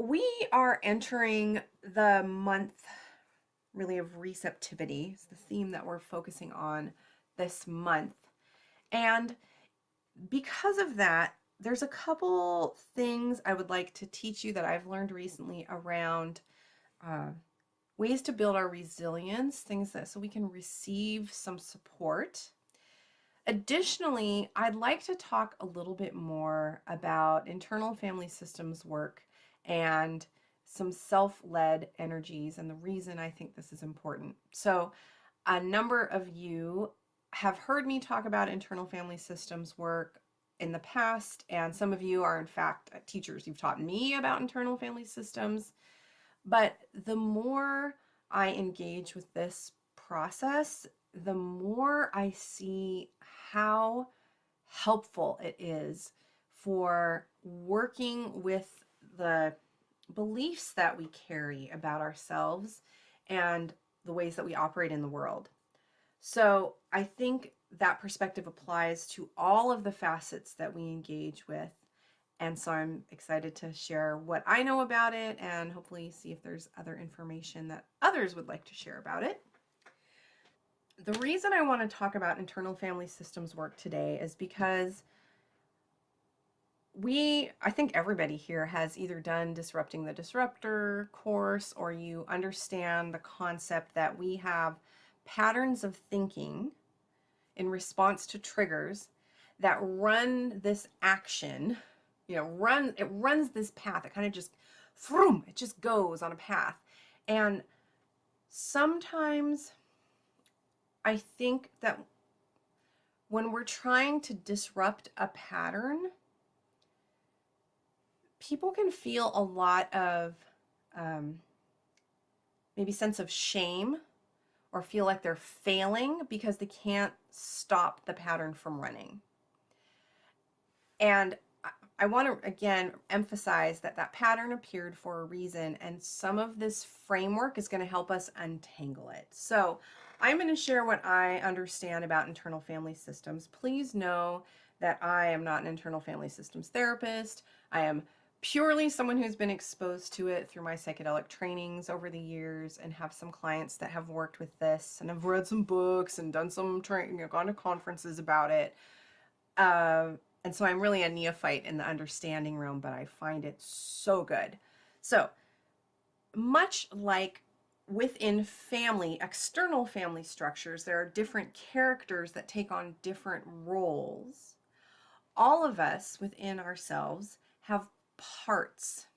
We are entering the month really of receptivity. It's the theme that we're focusing on this month. And because of that, there's a couple things I would like to teach you that I've learned recently around uh, ways to build our resilience, things that so we can receive some support. Additionally, I'd like to talk a little bit more about internal family systems work and some self-led energies and the reason I think this is important. So, a number of you have heard me talk about internal family systems work in the past, and some of you are, in fact, teachers. You've taught me about internal family systems. But the more I engage with this process, the more I see how helpful it is for working with the beliefs that we carry about ourselves and the ways that we operate in the world. So I think that perspective applies to all of the facets that we engage with. And so I'm excited to share what I know about it and hopefully see if there's other information that others would like to share about it. The reason I want to talk about internal family systems work today is because I think everybody here has either done Disrupting the Disruptor course or you understand the concept that we have patterns of thinking in response to triggers that run this action, it runs this path. It kind of just, vroom, it just goes on a path. And sometimes I think that when we're trying to disrupt a pattern, people can feel a lot of um, maybe sense of shame or feel like they're failing because they can't stop the pattern from running. And I want to again emphasize that that pattern appeared for a reason, and some of this framework is going to help us untangle it. So, I'm going to share what I understand about internal family systems. Please know that I am not an internal family systems therapist. I am purely someone who's been exposed to it through my psychedelic trainings over the years and have some clients that have worked with this and have read some books and done some training, gone to conferences about it. Uh, and so I'm really a neophyte in the understanding realm, but I find it so good. So, much like within family, external family structures, there are different characters that take on different roles. All of us within ourselves have parts.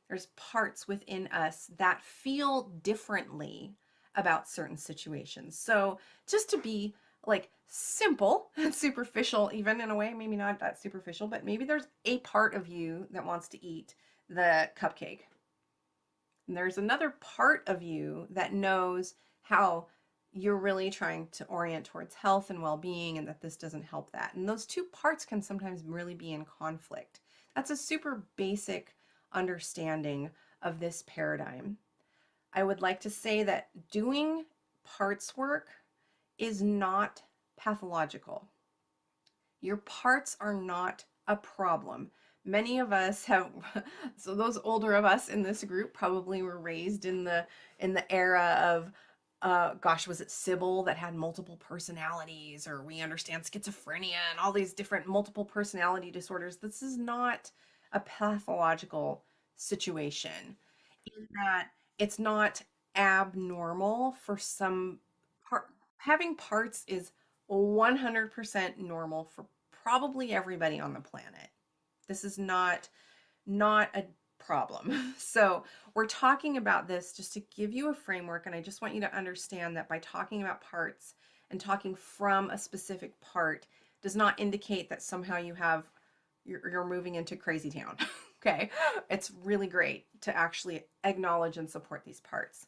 There's parts within us that feel differently about certain situations. So, just to be like simple and superficial, even in a way, maybe not that superficial, but maybe there's a part of you that wants to eat the cupcake. And there's another part of you that knows how you're really trying to orient towards health and well being and that this doesn't help that. And those two parts can sometimes really be in conflict. That's a super basic understanding of this paradigm. I would like to say that doing parts work is not pathological. Your parts are not a problem. Many of us have, so those older of us in this group probably were raised in the era of gosh, was it Sybil that had multiple personalities, or we understand schizophrenia and all these different multiple personality disorders. This is not a pathological situation in that it's not abnormal for some part. Having parts is 100% normal for probably everybody on the planet. This is not a problem. So, we're talking about this just to give you a framework, and I just want you to understand that by talking about parts and talking from a specific part does not indicate that somehow you're moving into crazy town. Okay? It's really great to actually acknowledge and support these parts.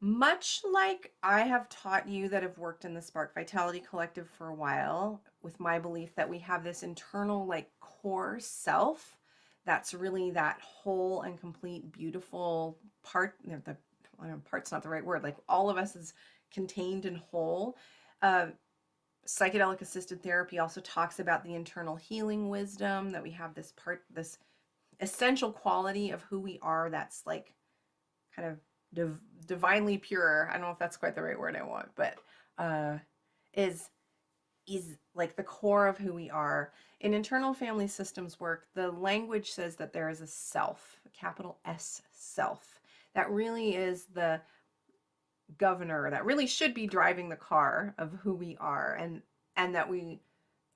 Much like I have taught you that have worked in the Spark Vitality Collective for a while, with my belief that we have this internal, like, core self that's really that whole and complete, beautiful part. The part's not the right word. Like, all of us is contained and whole. Uh, Psychedelic assisted therapy also talks about the internal healing wisdom that we have this part, this essential quality of who we are that's like kind of divinely pure. I don't know if that's quite the right word I want, but uh, is like the core of who we are. In internal family systems work, the language says that there is a self, a capital S self, that really is the governor, that really should be driving the car of who we are, and that we,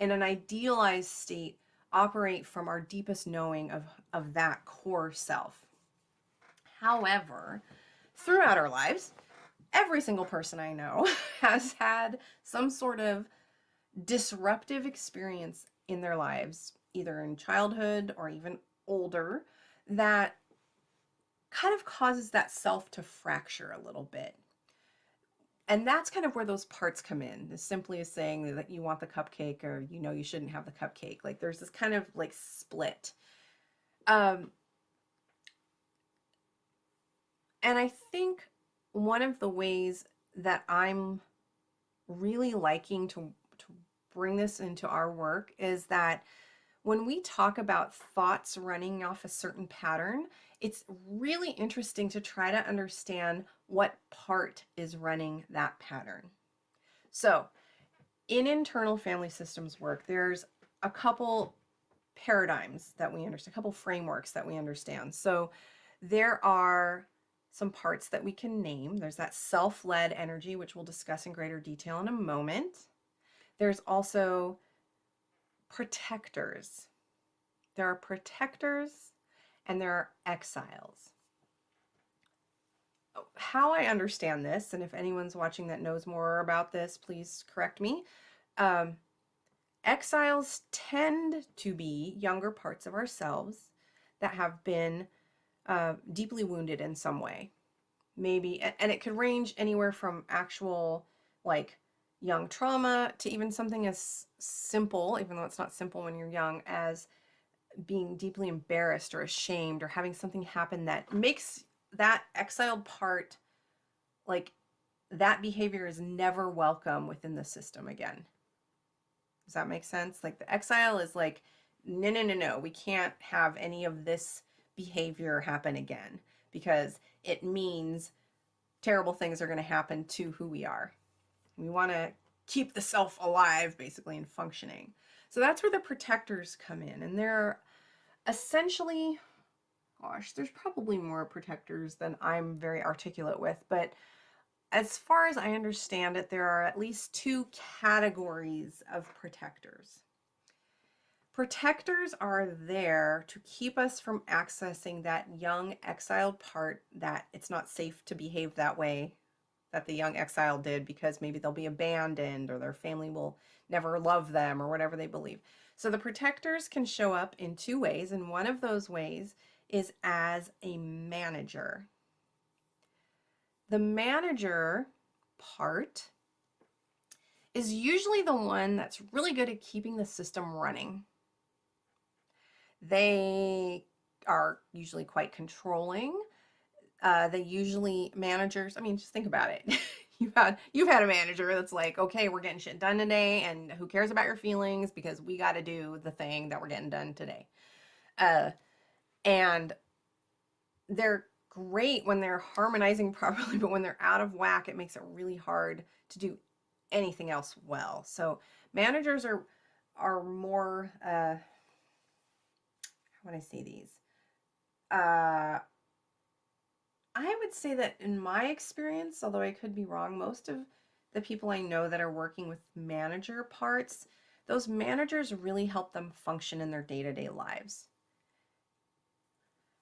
in an idealized state, operate from our deepest knowing of that core self. However, throughout our lives, every single person I know has had some sort of disruptive experience in their lives, either in childhood or even older, that kind of causes that self to fracture a little bit. And that's kind of where those parts come in, as simply as saying that you want the cupcake or you know you shouldn't have the cupcake. Like there's this kind of like split. Um, and I think one of the ways that I'm really liking to bring this into our work is that when we talk about thoughts running off a certain pattern, it's really interesting to try to understand what part is running that pattern. So, in internal family systems work, there's a couple paradigms that we understand, a couple frameworks that we understand. So, there are some parts that we can name. There's that self-led energy, which we'll discuss in greater detail in a moment. There's also protectors. There are protectors and there are exiles. How I understand this, and if anyone's watching that knows more about this, please correct me. Exiles tend to be younger parts of ourselves that have been deeply wounded in some way. Maybe, and it could range anywhere from actual like young trauma to even something as simple, even though it's not simple when you're young, as being deeply embarrassed or ashamed or having something happen that makes that exiled part, like that behavior is never welcome within the system again. Does that make sense? Like the exile is like, no, no, no, no, we can't have any of this behavior happen again because it means terrible things are going to happen to who we are. We want to keep the self alive, basically, and functioning. So that's where the protectors come in. And they're essentially, gosh, there's probably more protectors than I'm very articulate with, but as far as I understand it, there are at least two categories of protectors. Protectors are there to keep us from accessing that young exiled part that it's not safe to behave that way that the young exile did because maybe they'll be abandoned or their family will never love them or whatever they believe. So the protectors can show up in two ways, and one of those ways is as a manager. The manager part is usually the one that's really good at keeping the system running. They are usually quite controlling. They usually, managers, I mean, just think about it. You've had a manager that's like, okay, we're getting shit done today, and who cares about your feelings because we got to do the thing that we're getting done today. And they're great when they're harmonizing properly, but when they're out of whack, it makes it really hard to do anything else well. So managers are more, how would I say these? I would say that in my experience, although I could be wrong, most of the people I know that are working with manager parts, those managers really help them function in their day-to-day lives.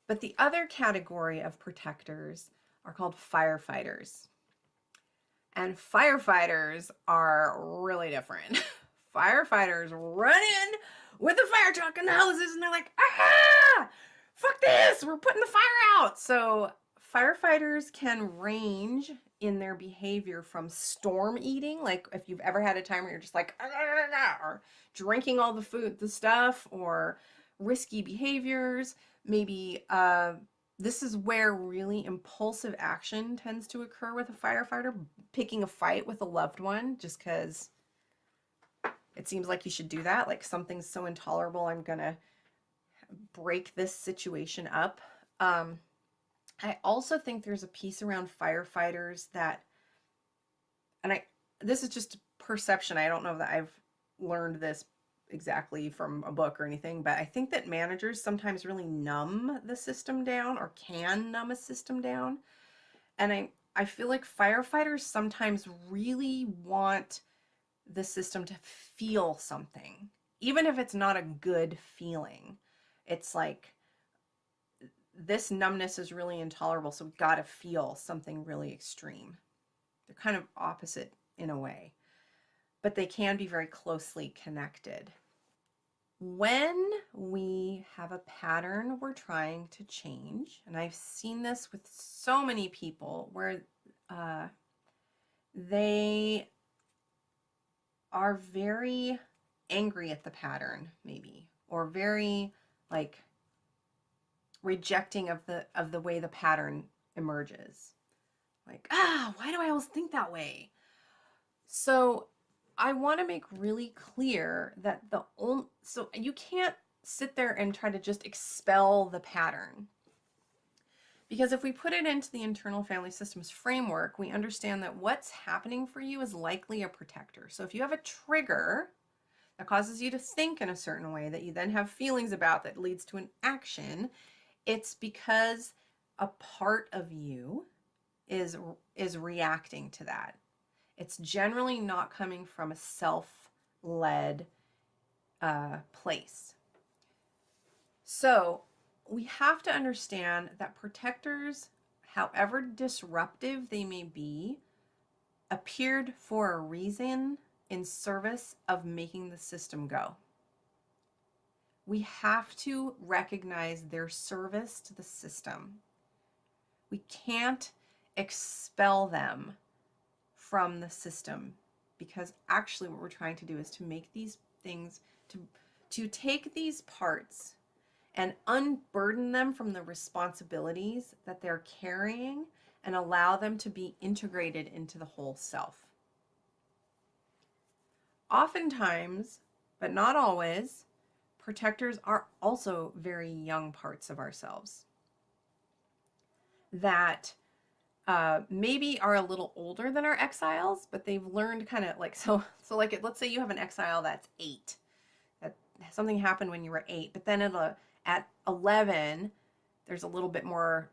But the other category of protectors are called firefighters. And firefighters are really different. Firefighters run in with a fire truck and the hoses and they're like, ah, fuck this, we're putting the fire out. So firefighters can range in their behavior from storm eating, like if you've ever had a time where you're just like, or drinking all the food, the stuff, or risky behaviors, maybe this is where really impulsive action tends to occur with a firefighter, picking a fight with a loved one just because it seems like you should do that. Like something's so intolerable, I'm gonna break this situation up. Um, I also think there's a piece around firefighters that, and this is just perception. I don't know that I've learned this exactly from a book or anything, but I think that managers sometimes really numb the system down or can numb a system down. And I feel like firefighters sometimes really want the system to feel something, even if it's not a good feeling. It's like, this numbness is really intolerable, so we've got to feel something really extreme. They're kind of opposite in a way, but they can be very closely connected. When we have a pattern we're trying to change, and I've seen this with so many people where they are very angry at the pattern, maybe, or very like rejecting of the way the pattern emerges. Like, why do I always think that way? So I want to make really clear that so you can't sit there and try to just expel the pattern. Because if we put it into the internal family systems framework, we understand that what's happening for you is likely a protector. So if you have a trigger that causes you to think in a certain way that you then have feelings about that leads to an action, it's because a part of you is reacting to that. It's generally not coming from a self-led place. So we have to understand that protectors, however disruptive they may be, appeared for a reason in service of making the system go. We have to recognize their service to the system. We can't expel them from the system, because actually what we're trying to do is to make these things, to take these parts and unburden them from the responsibilities that they're carrying and allow them to be integrated into the whole self. Oftentimes, but not always, protectors are also very young parts of ourselves that maybe are a little older than our exiles, but they've learned kind of like, so like, let's say you have an exile that's 8, that something happened when you were 8, but then at 11, there's a little bit more,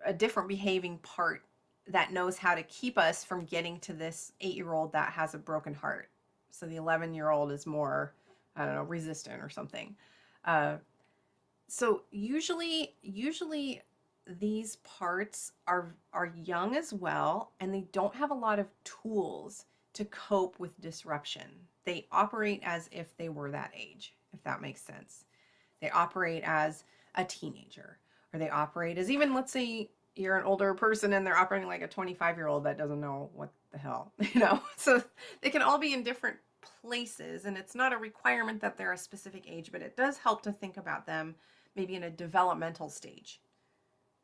a different behaving part that knows how to keep us from getting to this 8-year-old that has a broken heart. So the 11-year-old is more, I don't know, resistant or something. So usually these parts are young as well, and they don't have a lot of tools to cope with disruption. They operate as if they were that age, if that makes sense. They operate as a teenager, or they operate as, even, let's say you're an older person and they're operating like a 25-year-old that doesn't know what the hell, you know? So they can all be in different places, and it's not a requirement that they're a specific age, but it does help to think about them maybe in a developmental stage.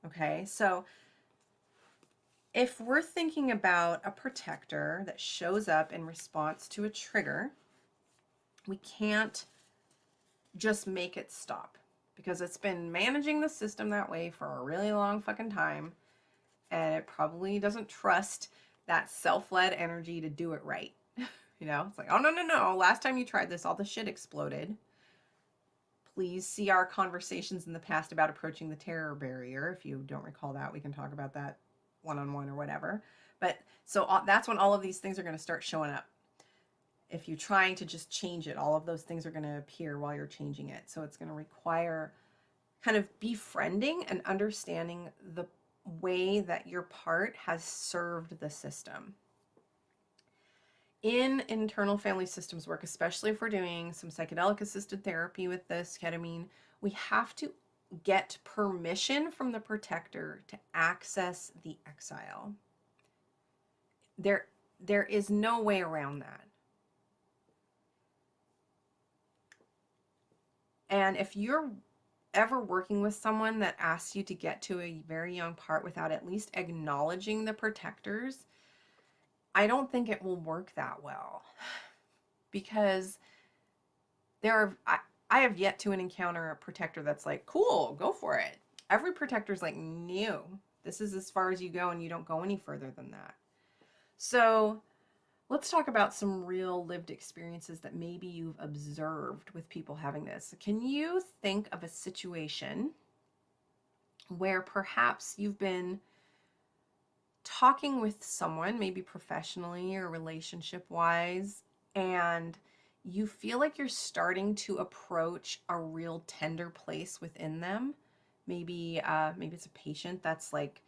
Okay, so if we're thinking about a protector that shows up in response to a trigger, we can't just make it stop, because it's been managing the system that way for a really long fucking time, and it probably doesn't trust that self-led energy to do it right. You know, it's like, oh, no, last time you tried this, all the shit exploded. Please see our conversations in the past about approaching the terror barrier. If you don't recall that, we can talk about that one-on-one or whatever. But so that's when all of these things are going to start showing up. If you're trying to just change it, all of those things are going to appear while you're changing it. So it's going to require kind of befriending and understanding the way that your part has served the system. In internal family systems work, especially if we're doing some psychedelic assisted therapy with this ketamine, we have to get permission from the protector to access the exile. There is no way around that. And if you're ever working with someone that asks you to get to a very young part without at least acknowledging the protectors, I don't think it will work that well, because there are, I have yet to encounter a protector that's like, cool, go for it. Every protector's like, no, this is as far as you go and you don't go any further than that. So let's talk about some real lived experiences that maybe you've observed with people having this. Can you think of a situation where perhaps you've been talking with someone, maybe professionally or relationship wise, and you feel like you're starting to approach a real tender place within them? Maybe it's a patient that's like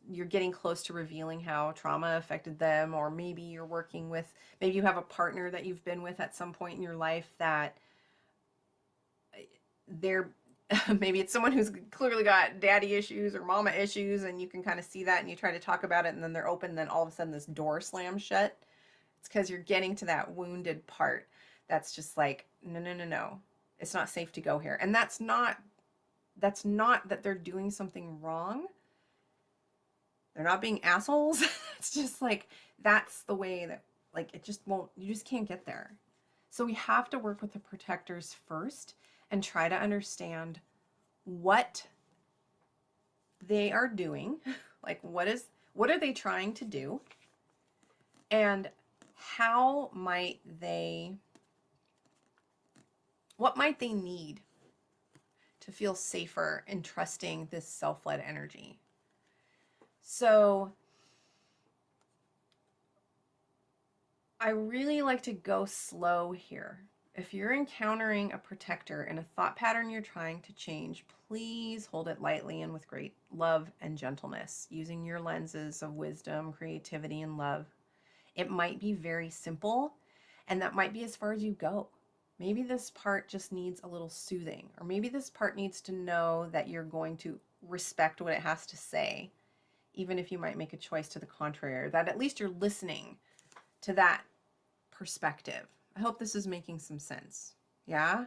you're getting close to revealing how trauma affected them, or maybe you're working with, maybe you have a partner that you've been with at some point in your life that they're maybe it's someone who's clearly got daddy issues or mama issues, and you can kind of see that and you try to talk about it and then they're open, and then all of a sudden this door slams shut. It's because you're getting to that wounded part that's just like, no, no, no, no, it's not safe to go here. And that's not that they're doing something wrong. They're not being assholes. It's just like, that's the way that, like, it just won't, you just can't get there. So we have to work with the protectors first and try to understand what they are doing. Like, what are they trying to do? And what might they need to feel safer in trusting this self-led energy? So I really like to go slow here. If you're encountering a protector in a thought pattern you're trying to change, please hold it lightly and with great love and gentleness, using your lenses of wisdom, creativity, and love. It might be very simple, and that might be as far as you go. Maybe this part just needs a little soothing, or maybe this part needs to know that you're going to respect what it has to say, even if you might make a choice to the contrary, or that at least you're listening to that perspective. I hope this is making some sense. Yeah?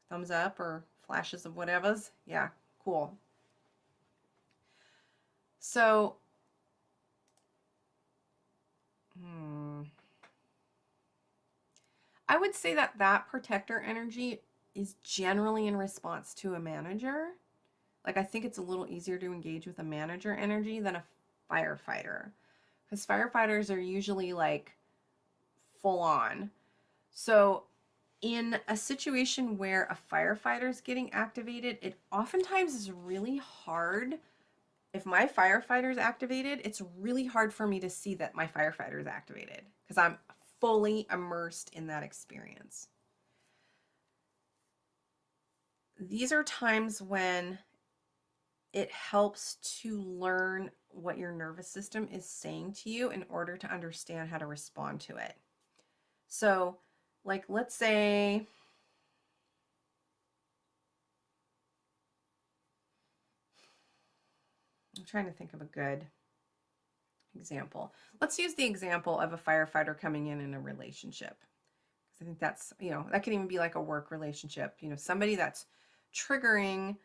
Thumbs up or flashes of whatevers? Yeah, cool. So, I would say that that protector energy is generally in response to a manager. Like, I think it's a little easier to engage with a manager energy than a firefighter, because firefighters are usually like full on. So in a situation where a firefighter is getting activated, it oftentimes is really hard. If my firefighter is activated, it's really hard for me to see that my firefighter is activated because I'm fully immersed in that experience. These are times when it helps to learn what your nervous system is saying to you in order to understand how to respond to it. So, like, let's say I'm trying to think of a good example. Let's use the example of a firefighter coming in a relationship. I think that's, that can even be like a work relationship, somebody that's triggering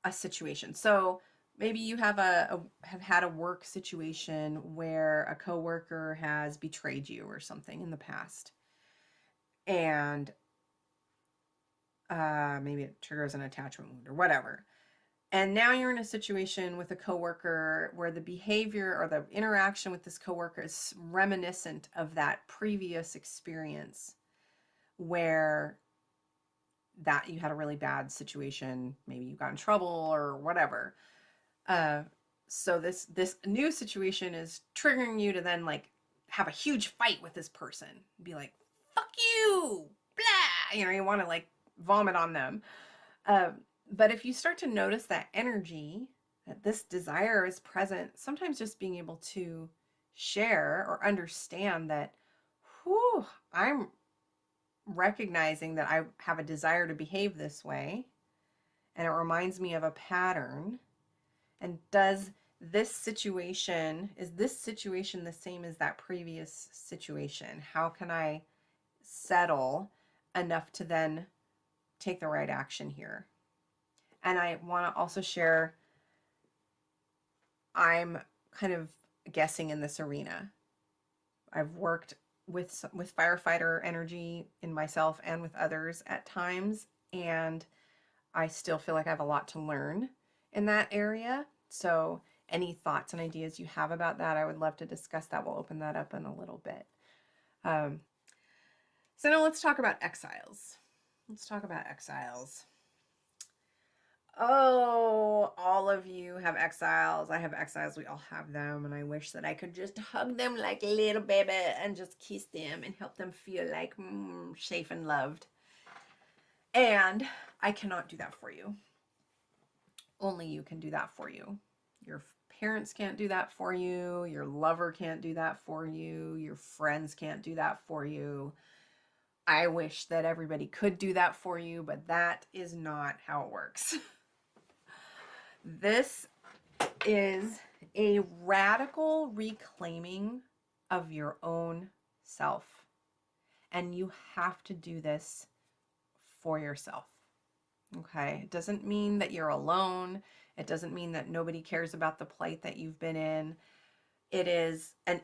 a situation. So maybe you have have had a work situation where a coworker has betrayed you or something in the past. And maybe it triggers an attachment wound or whatever. And now you're in a situation with a coworker where the behavior or the interaction with this coworker is reminiscent of that previous experience where that you had a really bad situation, maybe you got in trouble or whatever. So this new situation is triggering you to then like have a huge fight with this person. Be like, fuck you, blah. You want to like vomit on them. But if you start to notice that energy, that this desire is present, sometimes just being able to share or understand that, whew, I'm recognizing that I have a desire to behave this way, and it reminds me of a pattern. And is this situation the same as that previous situation? How can I settle enough to then take the right action here? And I want to also share, I'm kind of guessing in this arena. I've worked with firefighter energy in myself and with others at times, and I still feel like I have a lot to learn in that area. So any thoughts and ideas you have about that, I would love to discuss that. We'll open that up in a little bit. Um, so now let's talk about exiles. Let's talk about exiles. Oh, all of you have exiles. I have exiles. We all have them. And I wish that I could just hug them like a little baby and just kiss them and help them feel like safe and loved. And I cannot do that for you. Only you can do that for you. Your parents can't do that for you. Your lover can't do that for you. Your friends can't do that for you. I wish that everybody could do that for you, but that is not how it works. This is a radical reclaiming of your own self. And you have to do this for yourself. Okay? It doesn't mean that you're alone. It doesn't mean that nobody cares about the plight that you've been in. It is, and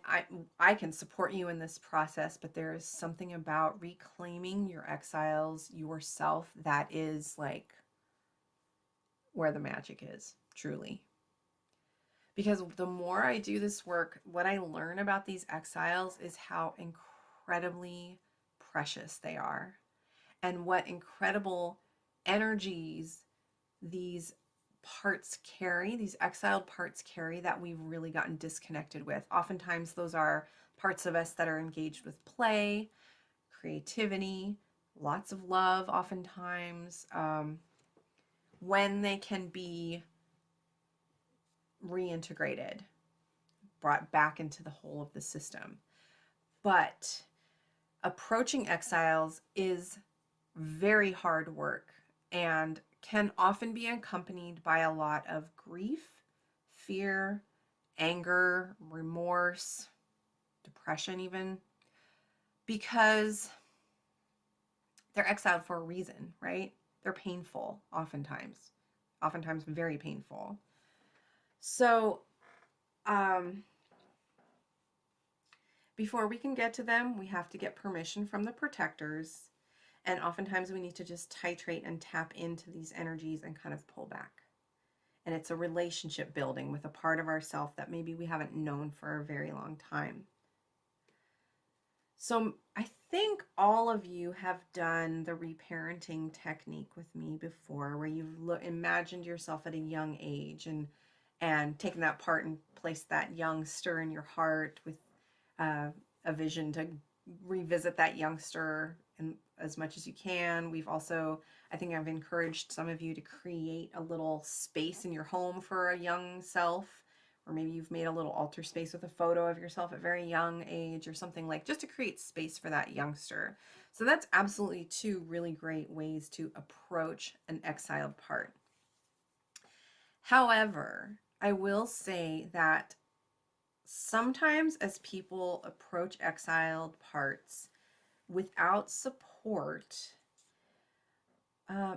I can support you in this process, but there is something about reclaiming your exiles, yourself, that is like where the magic is, truly. Because the more I do this work, what I learn about these exiles is how incredibly precious they are, and what incredible energies these parts carry, these exiled parts carry, that we've really gotten disconnected with. Oftentimes those are parts of us that are engaged with play, creativity, lots of love, oftentimes, when they can be reintegrated, brought back into the whole of the system. But approaching exiles is very hard work and can often be accompanied by a lot of grief, fear, anger, remorse, depression even, because they're exiled for a reason, right? They're painful oftentimes very painful. So before we can get to them, we have to get permission from the protectors. And oftentimes we need to just titrate and tap into these energies and kind of pull back. And it's a relationship building with a part of ourself that maybe we haven't known for a very long time. So I think all of you have done the reparenting technique with me before, where you've imagined yourself at a young age and taken that part and placed that youngster in your heart with a vision to revisit that youngster and as much as you can. We've also, I think I've encouraged some of you to create a little space in your home for a young self, or maybe you've made a little altar space with a photo of yourself at a very young age or something, like just to create space for that youngster. So that's absolutely two really great ways to approach an exiled part. However, I will say that sometimes as people approach exiled parts without support,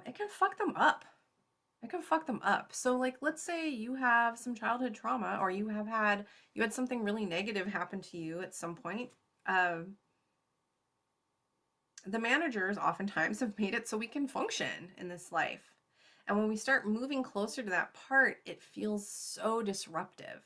it can fuck them up. It can fuck them up. So like, let's say you have some childhood trauma, or you had something really negative happen to you at some point. The managers oftentimes have made it so we can function in this life. And when we start moving closer to that part, it feels so disruptive.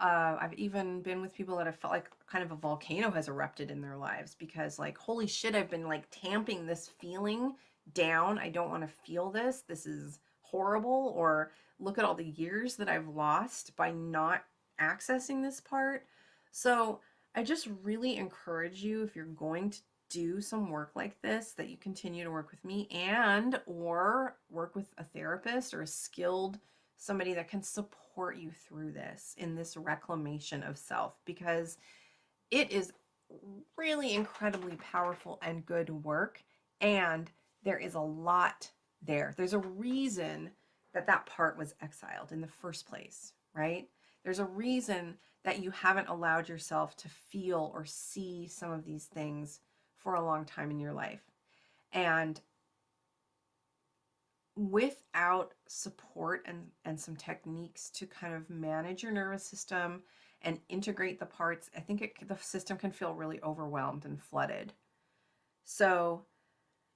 I've even been with people that have felt like kind of a volcano has erupted in their lives, because like, holy shit, I've been like tamping this feeling down. I don't want to feel this. This is horrible. Or look at all the years that I've lost by not accessing this part. So I just really encourage you, if you're going to do some work like this, that you continue to work with me and or work with a therapist or a skilled somebody that can support you through this, in this reclamation of self, because it is really incredibly powerful and good work. And there is a lot there. There's a reason that that part was exiled in the first place, right? There's a reason that you haven't allowed yourself to feel or see some of these things for a long time in your life. And without support and some techniques to kind of manage your nervous system and integrate the parts, I think the system can feel really overwhelmed and flooded. So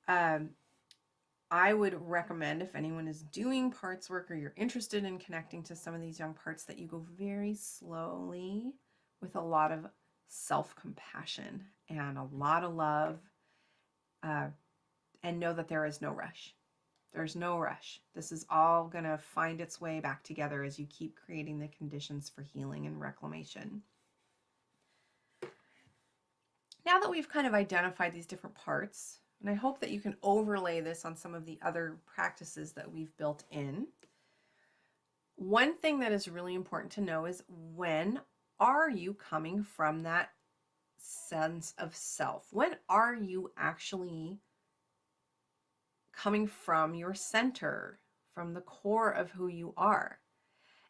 I would recommend, if anyone is doing parts work or you're interested in connecting to some of these young parts, that you go very slowly with a lot of self-compassion and a lot of love, and know that there is no rush. There's no rush. This is all going to find its way back together as you keep creating the conditions for healing and reclamation. Now that we've kind of identified these different parts, and I hope that you can overlay this on some of the other practices that we've built in, one thing that is really important to know is, when are you coming from that sense of self? When are you actually coming from your center, from the core of who you are?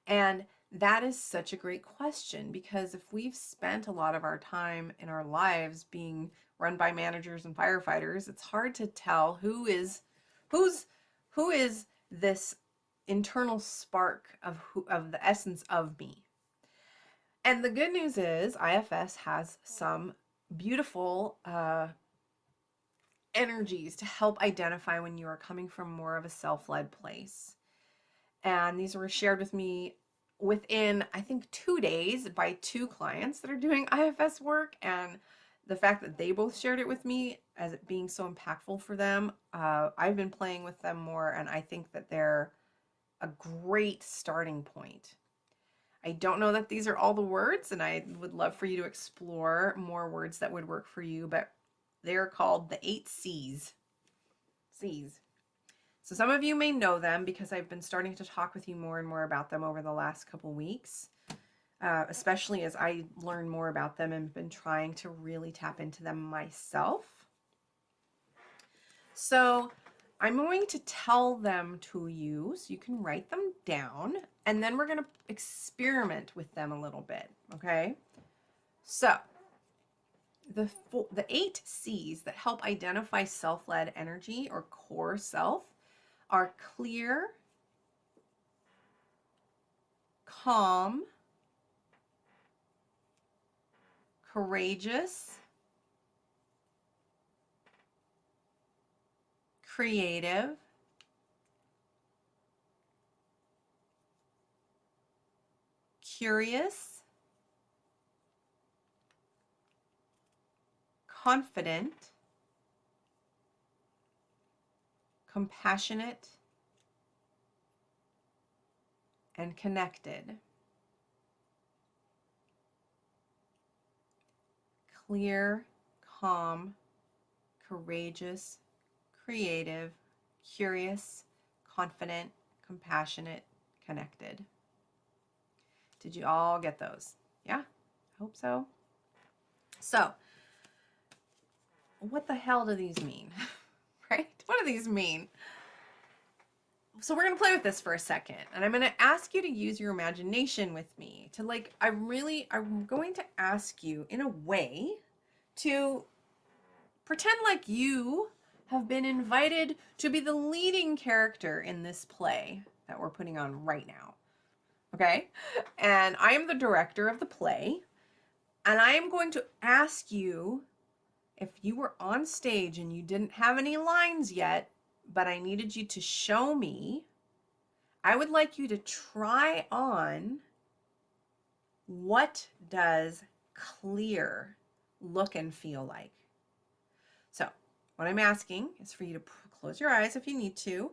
And that is such a great question, because if we've spent a lot of our time in our lives being run by managers and firefighters, it's hard to tell who is this internal spark of the essence of me. And the good news is IFS has some beautiful energies to help identify when you are coming from more of a self-led place. And these were shared with me within, I think, 2 days by 2 clients that are doing IFS work. And the fact that they both shared it with me as it being so impactful for them, I've been playing with them more, and I think that they're a great starting point. I don't know that these are all the words, and I would love for you to explore more words that would work for you, but they're called the 8 C's. C's. So some of you may know them because I've been starting to talk with you more and more about them over the last couple weeks, especially as I learn more about them and been trying to really tap into them myself. So I'm going to tell them to you so you can write them down, and then we're going to experiment with them a little bit, okay? So the 8 C's that help identify self-led energy or core self are clear, calm, courageous, creative, curious, confident, compassionate, and connected. Clear, calm, courageous, creative, curious, confident, compassionate, connected. Did you all get those? Yeah, I hope so. So, what the hell do these mean? Right? What do these mean? So we're going to play with this for a second, and I'm going to ask you to use your imagination with me to, like, I'm going to ask you in a way to pretend like you have been invited to be the leading character in this play that we're putting on right now. Okay? And I am the director of the play, and I am going to ask you, if you were on stage and you didn't have any lines yet, but I needed you to show me, I would like you to try on, what does clear look and feel like? So what I'm asking is for you to close your eyes if you need to,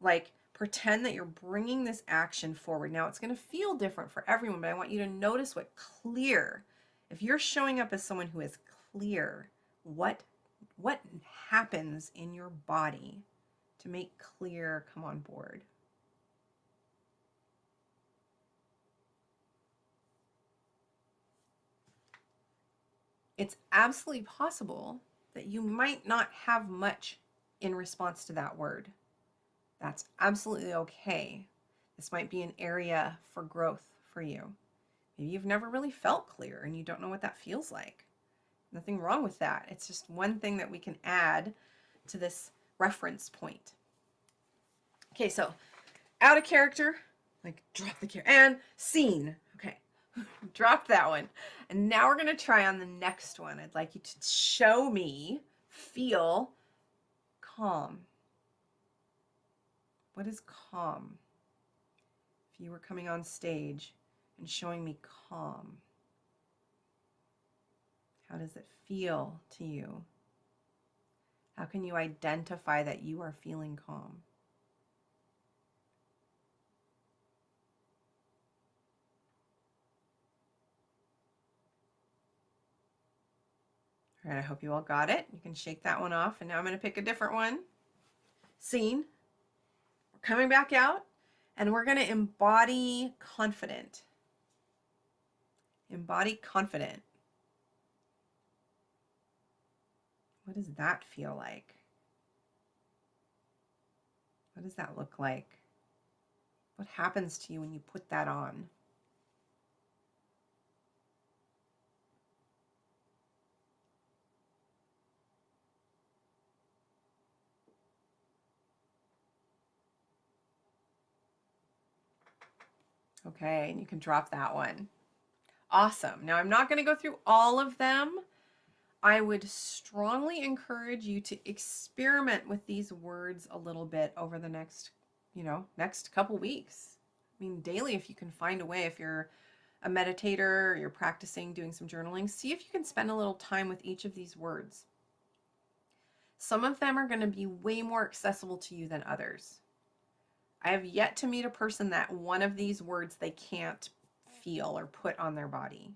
like pretend that you're bringing this action forward. Now it's going to feel different for everyone, but I want you to notice what clear, if you're showing up as someone who is clear, what happens in your body to make clear come on board? It's absolutely possible that you might not have much in response to that word. That's absolutely okay. This might be an area for growth for you. Maybe you've never really felt clear and you don't know what that feels like. Nothing wrong with that. It's just one thing that we can add to this reference point. Okay, so out of character, like drop the character, and scene. Okay, Drop that one. And now we're going to try on the next one. I'd like you to show me, feel calm. What is calm? If you were coming on stage and showing me calm, how does it feel to you? How can you identify that you are feeling calm? All right, I hope you all got it. You can shake that one off. And now I'm going to pick a different one. Scene. We're coming back out, and we're going to embody confident. Embody confident. What does that feel like? What does that look like? What happens to you when you put that on? Okay, and you can drop that one. Awesome. Now I'm not going to go through all of them. I would strongly encourage you to experiment with these words a little bit over the next couple weeks. I mean, daily, if you can find a way, if you're a meditator, or you're practicing doing some journaling, see if you can spend a little time with each of these words. Some of them are going to be way more accessible to you than others. I have yet to meet a person that one of these words they can't feel or put on their body.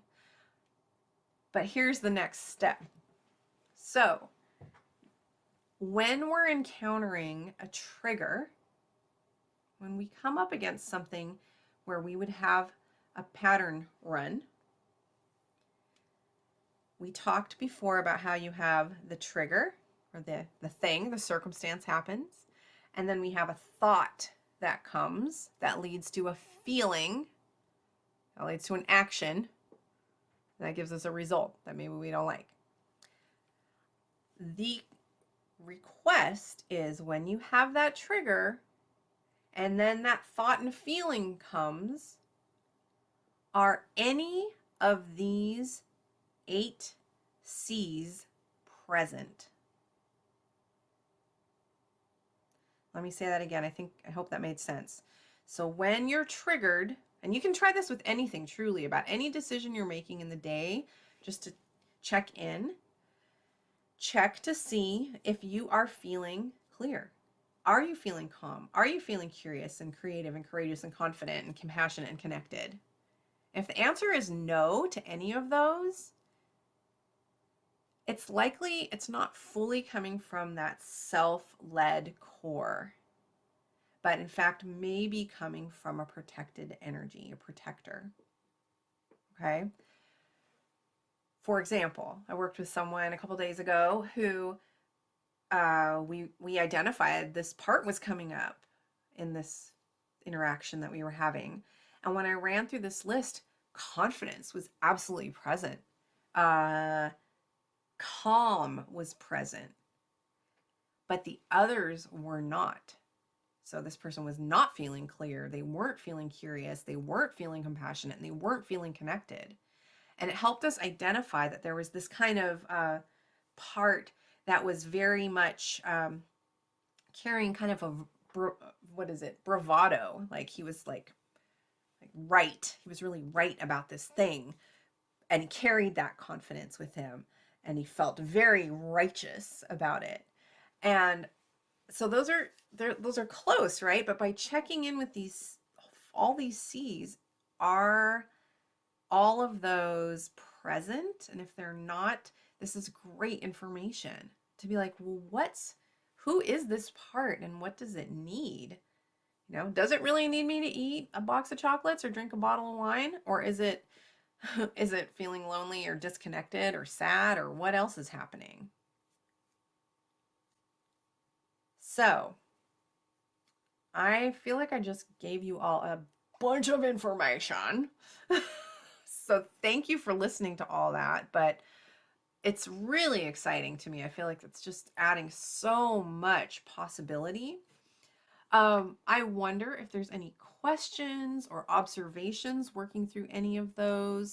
But here's the next step. So, when we're encountering a trigger, when we come up against something where we would have a pattern run, we talked before about how you have the trigger or the thing, the circumstance happens, and then we have a thought that comes that leads to a feeling, that leads to an action, that gives us a result that maybe we don't like. The request is when you have that trigger and then that thought and feeling comes, are any of these 8 C's present? Let me say that again. I hope that made sense. So when you're triggered, and you can try this with anything truly, about any decision you're making in the day, just to check in, check to see if you are feeling clear. Are you feeling calm? Are you feeling curious and creative and courageous and confident and compassionate and connected? If the answer is no to any of those, it's likely it's not fully coming from that self-led core, but in fact may be coming from a protected energy, a protector. Okay? For example, I worked with someone a couple days ago who we identified this part was coming up in this interaction that we were having. And when I ran through this list, confidence was absolutely present. Calm was present, but the others were not. So this person was not feeling clear. They weren't feeling curious. They weren't feeling compassionate, and they weren't feeling connected. And it helped us identify that there was this kind of part that was very much carrying kind of a, bravado. Like he was like right. He was really right about this thing and carried that confidence with him. And he felt very righteous about it. And so those are close, right? But by checking in with all these C's, are all of those present? And if they're not, this is great information to be like, well, who is this part and what does it need? Does it really need me to eat a box of chocolates or drink a bottle of wine? Or is it feeling lonely or disconnected or sad, or what else is happening? So I feel like I just gave you all a bunch of information. So thank you for listening to all that, but it's really exciting to me. I feel like it's just adding so much possibility. I wonder if there's any questions or observations working through any of those?